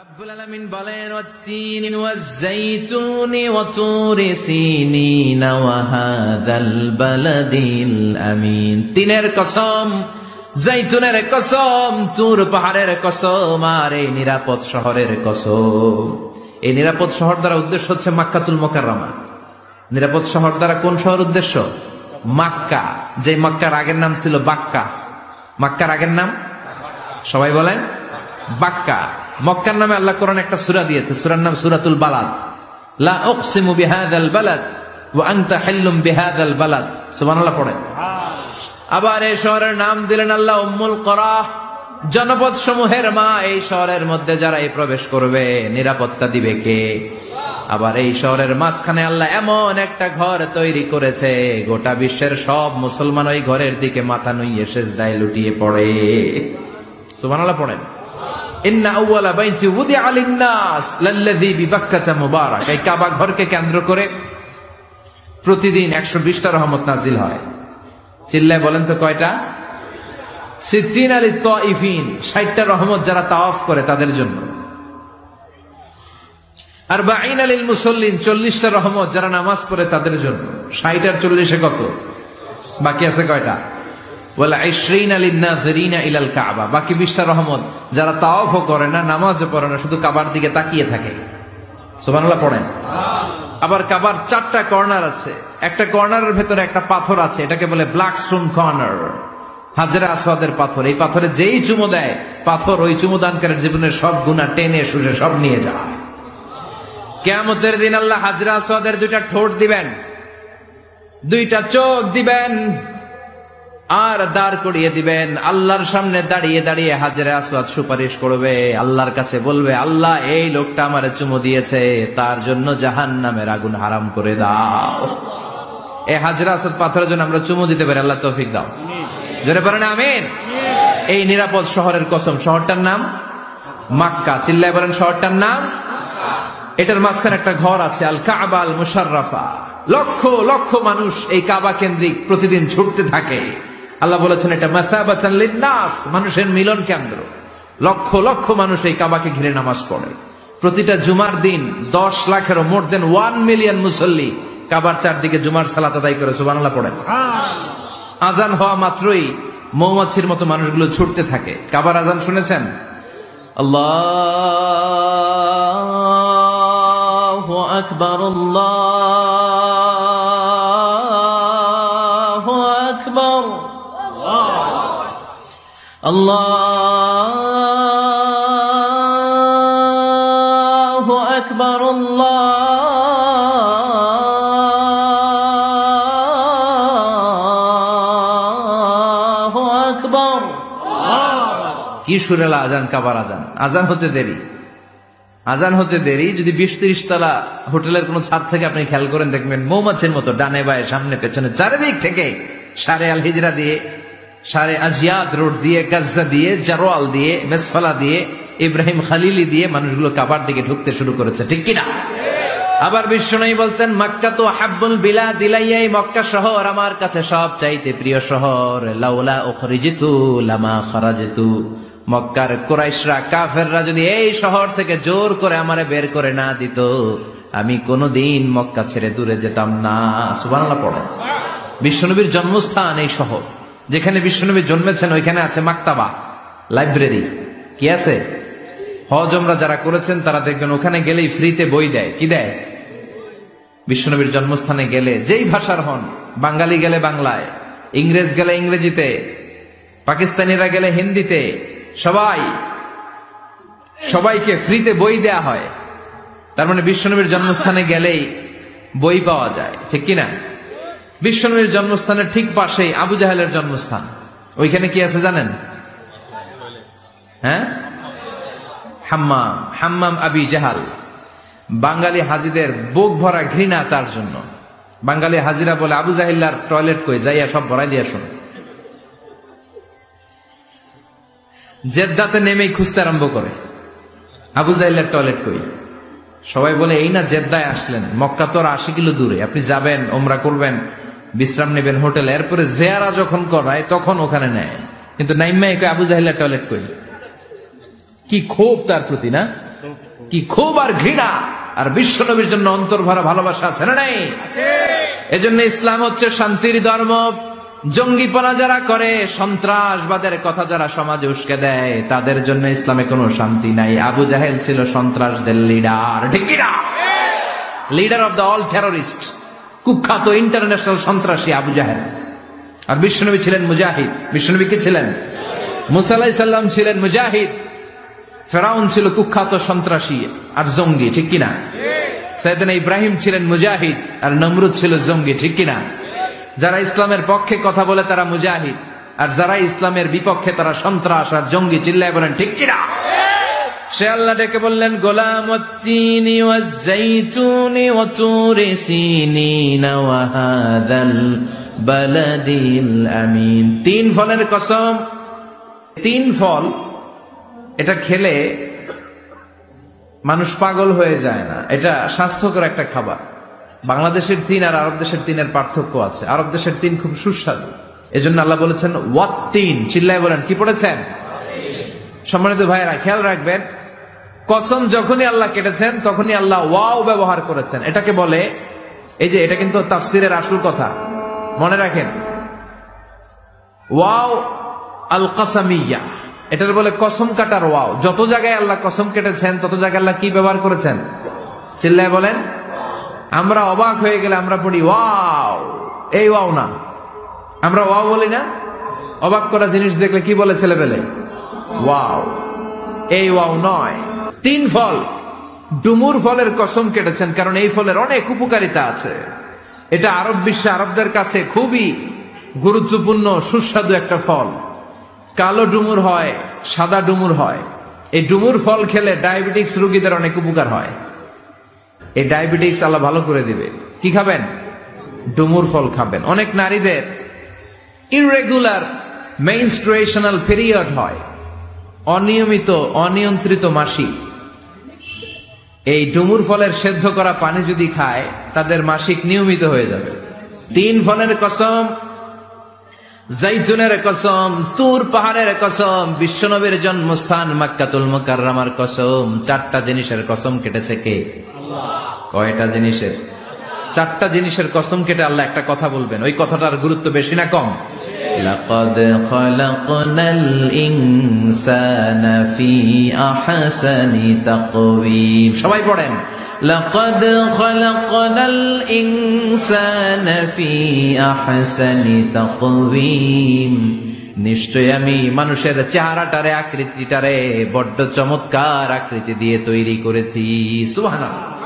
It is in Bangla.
রব্বুল আলামিন বলেন ওয়াত-তিনি ওয়াজ-যাইতুনি ওয়া তুরি সিনিন ওয়া হাযাল বালাদিল আমিন। তিনের কসম, যাইতুনের কসম, তুর পাহাড়ের কসম, আর এই নিরাপদ শহরের কসম। এই নিরাপদ শহর দ্বারা উদ্দেশ্য হচ্ছে মক্কাতুল মুকাররমা। নিরাপদ শহর দ্বারা কোন শহর উদ্দেশ্য? মক্কা। যে মক্কার আগের নাম ছিল বাক্কা। মক্কার আগের নাম সবাই বলেন বাক্কা। মক্কার নামে আল্লাহ কোরআনে একটা সূরা দিয়েছে, সূরার নাম সূরাতুল বালাদ। লা উকসিমু বিহাযাল বালাদ ওয়া আনতা হিল্লুম বিহাযাল বালাদ। সুবহানাল্লাহ পড়েন। আবার এই শহরের নাম দিলেন আল্লাহ উম্মুল কুরা, জনপদ সমূহের মা। এই শহরের মধ্যে যারা এই প্রবেশ করবে নিরাপত্তা দিবে কে? আবার এই শহরের মাঝখানে আল্লাহ এমন একটা ঘর তৈরি করেছে, গোটা বিশ্বের সব মুসলমান ওই ঘরের দিকে মাথা নুইয়ে সিজদায় লুটিয়ে পড়ে। সুবহানাল্লাহ পড়েন। ইন্না আউওয়ালা বাইতি উদিআ লিন-নাস লাল্লাযী বিবাক্কাতা মুবারাক। এই কাবা ঘরকে কেন্দ্র করে প্রতিদিন 120টা রহমত নাজিল হয়। চিল্লায় বলেন তো কয়টা? 60 লিত-তাইফিন, 60টা রহমত যারা তাওয়াফ করে তাদের জন্য। 40 লিল-মুসাল্লিন, 40টা রহমত যারা নামাজ পড়ে তাদের জন্য। 60 আর 40 কত? বাকি আছে কয়টা? ওয়ালা 20 লিন-নাযিরিনা ইলাল কাবা, বাকি 20টা রহমত যারা তাওয়াফও করে না, নামাজও পড়ে না, শুধু কাবার দিকে তাকিয়ে থাকে। সুবহানাল্লাহ পড়েন। আবার কাবার 4টা কর্নার আছে, একটা কর্নারের ভেতরে একটা পাথর আছে, এটাকে বলে ব্ল্যাক স্টোন কর্নার, হাজরে আসওয়াদের পাথর। এই পাথরে যেই চুমো দেয়, পাথর ওই চুমোদানকারীর জীবনের সব গুনাহ টেনে শুষে সব নিয়ে যায়। কিয়ামতের দিন আল্লাহ হাজরে আসওয়াদের 2টা ঠোঁট দিবেন, 2টা চোখ দিবেন, আর দাঁড় করিয়ে দিবেন। আল্লাহর সামনে দাঁড়িয়ে দাঁড়িয়ে হাজরে আসওয়াদ সুপারিশ করবে, আল্লাহর কাছে বলবে, আল্লাহ এই লোকটা আমারে চুমু দিয়েছে, তার জন্য জাহান্নামের আগুন হারাম করে দাও। এই হাজরে আসওয়াদ পাথরের জন্য আমরা চুমু দিতে পারি, আল্লাহ তৌফিক দাও। জোরে বলেন আমিন। এই নিরাপদ শহরের কসম। শহরটার নাম মক্কা। চিল্লায় বলেন শহরটার নাম। এটার মাঝখানে একটা ঘর আছে, আল কাবা আল মুশাররাফা। লক্ষ লক্ষ মানুষ এই কাবা কেন্দ্রিক প্রতিদিন ছুটতে থাকে। আল্লাহ বলেছেন এটা মাসাবাতান লিন-নাস, মানুষের মিলন কেন্দ্র। লক্ষ লক্ষ মানুষ এই কাবাকে ঘিরে নামাজ পড়ে। প্রতিটা জুমার দিন 10 লাখেরও মোর দেন 1 মিলিয়ন মুসল্লি কাবার চারদিকে জুমার সালাত আদায় করে। সুবহানাল্লাহ পড়েন। আজান হওয়া মাত্রই মৌমাছির মতো মানুষগুলো ছুটতে থাকে। কাবার আজান শুনেছেন? আল্লাহু আকবার, আল্লাহু আকবার, আল্লাহু আকবার, আল্লাহু আকবার। কি সুরেলা আজান, কাবার আজান। আজান হতে দেরি, আজান হতে দেরি। যদি 20-30 তলা হোটেলের কোন ছাদ থেকে আপনি খেয়াল করেন, দেখবেন মৌমাছির মতো ডানে বায়ে সামনে পেছনে চারিদিক থেকে সারে আল হিজরা দিয়ে, সারে আজিয়াদ রোড দিয়ে, গাজ্জা দিয়ে, জারোয়াল দিয়ে, মেসফালা দিয়ে, ইব্রাহিম খালিলি দিয়ে মানুষগুলো কাবার দিকে ঢুকতে শুরু করেছে, ঠিক কিনা? আবার বিশ্বনবী বলতেন, মক্কা তো হাব্বুল বিলাদ ইলাইয়া, মক্কা শহর আমার কাছে সব চাইতে প্রিয় শহর। লাউলা উখরিজিতু লামা খারাজতু, মক্কার কুরাইশরা, কাফেররা যদি এই শহর থেকে জোর করে আমারে বের করে না দিত, আমি কোনোদিন মক্কা ছেড়ে দূরে যেতাম না। সুবহানাল্লাহ পড়ে। বিশ্বনবীর জন্মস্থান এই শহর। যেখানে বিশ্বনবী জন্মেছেন ওইখানে আছে মাকতাবা, লাইব্রেরি। কি আছে? হজ ওমরা যারা করেছেন তারা দেখবেন ওখানে গেলেই ফ্রিতে বই দেয়। কি দেয়? বিশ্বনবীর জন্মস্থানে গেলে যেই ভাষার হন, বাঙালি গেলে বাংলায়, ইংরেজ গেলে ইংরেজিতে, পাকিস্তানিরা গেলে হিন্দিতে, সবাইকে ফ্রিতে বই দেয়া হয়। তার মানে বিশ্বনবীর জন্মস্থানে গেলেই বই পাওয়া যায়, ঠিক কিনা? বিশ্বনবীর জন্মস্থানের ঠিক পাশেই আবু জাহেলের জন্মস্থান। ওইখানে কি আছে জানেন? হ্যাঁ, হাম্মাম, হাম্মাম আবি জাহাল। বাঙালি হাজিদের বুক ভরা ঘৃণা তার জন্য। বাঙালি হাজিরা বলে, আবু জাহিল্লার টয়লেট কই, যাইয়া সব ভরাই দিয়ে শুন। জেদ্দাতে নেমেই খুঁজতে আরম্ভ করে, আবু জাহিল্লার টয়লেট কই। সবাই বলে, এই না জেদ্দায় আসলেন, মক্কা তো 80 কিলো দূরে, আপনি যাবেন, ওমরা করবেন, বিশ্রাম নেবেন হোটেলে, এরপরে জিয়ারা যখন করায় তখন ওখানে নেয়। কিন্তু নাইম্মা আবু জাহিল্লার টয়লেট কই। কি ক্ষোভ তার প্রতি, না? কি ক্ষোভ আর ঘৃণা, আর বিশ্ব নবীর জন্য অন্তর ভরা ভালোবাসা আছে না নাই? এজন্য ইসলাম হচ্ছে শান্তির ধর্ম। জঙ্গিপনা যারা করে, সন্ত্রাসবাদের কথা যারা সমাজে উস্কে দেয়, তাদের জন্য ইসলামে কোনো শান্তি নাই। আবু জাহেল ছিল সন্ত্রাসদের লিডার, ঠিক কিনা? Leader of the all terrorist, কুখ্যাত ইন্টারন্যাশনাল সন্ত্রাসী আবু জাহেল। আর বিশ্বনবী ছিলেন মুজাহিদ। বিশ্বনবী কি ছিলেন? মুসা আলাইহিস সালাম ছিলেন মুজাহিদ। ফেরাউন ছিল কুখ্যাত সন্ত্রাসী আর জঙ্গি, ঠিক কিনা? সাইয়েদনা ইব্রাহিম ছিলেন মুজাহিদ, আর নমরুদ ছিল জঙ্গি, ঠিক কিনা? যারা ইসলামের পক্ষে কথা বলে তারা মুজাহিদ, আর যারা ইসলামের বিপক্ষে তারা সন্ত্রাস আর জঙ্গি। চিল্লায় বলেন ঠিক কিনা? সে আল্লাহ ডেকে বললেন, গোলামুত্তিনি ওয়াজ-যাইতুনি ওয়া তুরি সিনিন ওয়া হাযাল বালাদিল আমিন। তিন ফলের কসম। তিন ফল, এটা খেলে মানুষ পাগল হয়ে যায় না। এটা স্বাস্থ্যকর একটা খাবার। বাংলাদেশের তিন আর আরব দেশের তিনের পার্থক্য আছে। আরব দেশের তিন খুব সুস্বাদু, এজন্য আল্লাহ বলেছেন ওয়াত্তিন। চিল্লায় বলেন, কি পড়েছেন? সম্মানিত ভাইয়েরা, খেয়াল রাখবেন, কসম যখনই আল্লাহ কেটেছেন তখনই আল্লাহ ওয়াও ব্যবহার করেছেন। এটাকে বলে, এই যে এটা কিন্তু তাফসিরের আসল কথা, মনে রাখেন, ওয়াও আল কাসামিয়া, এটার বলে কসম কাটার ওয়াও। যত জায়গায় আল্লাহ কসম কেটেছেন তত জায়গায় আল্লাহ কি ব্যবহার করেছেন? চিল্লায় বলেন। আমরা অবাক হয়ে গেলে আমরা পড়ি ওয়াও, এই ওয়াও না, আমরা ওয়াও বলি না। অবাক করা জিনিস দেখলে কি বলে ছেলেবেলে? ওয়াও, এই ওয়াও নয়। তিন ফল, ডুমুর ফলের কসম কেটেছেন, কারণ এই ফলের অনেক উপকারিতা আছে। এটা আরব বিশ্বে আরবদের কাছে খুবই গুরুত্বপূর্ণ সুস্বাদু একটা ফল। কালো ডুমুর হয়, সাদা ডুমুর হয়। এই ডুমুর ফল খেলে ডায়াবেটিক্স রোগীদের অনেক উপকার হয়। এই ডায়াবেটিক্স আল্লাহ ভালো করে দিবে। কি খাবেন? ডুমুর ফল খাবেন। অনেক নারীদের ইররেগুলার মেনস্ট্রুয়েশনাল পিরিয়ড হয়, অনিয়মিত অনিয়ন্ত্রিত মাসিক। এই ডুমুর ফলের সেদ্ধ করা পানি যদি খায় তাদের মাসিক নিয়মিত হয়ে যাবে। তিন ফলের কসম, জাইতুনের কসম, তুর পাহাড়ের কসম, বিশ্বনবীর জন্মস্থান মক্কাতুল মুকাররমার কসম। চারটা জিনিসের কসম কেটেছে কে? কয়টা জিনিসের? চারটা জিনিসের কসম কেটে আল্লাহ একটা কথা বলবেন। ওই কথাটার গুরুত্ব বেশি না কম? লাকাদ খালাকনাল ইনসানা ফি আহসানি তাকওয়িম। সবাই পড়েন, লাকাদ খালাকনাল ইনসানা ফি আহসানি তাকওয়িম। নিশ্চয় আমি মানুষের চেহারাটারে, আকৃতিটারে বড্ড চমৎকার আকৃতি দিয়ে তৈরি করেছি। সুবহানাল্লাহ।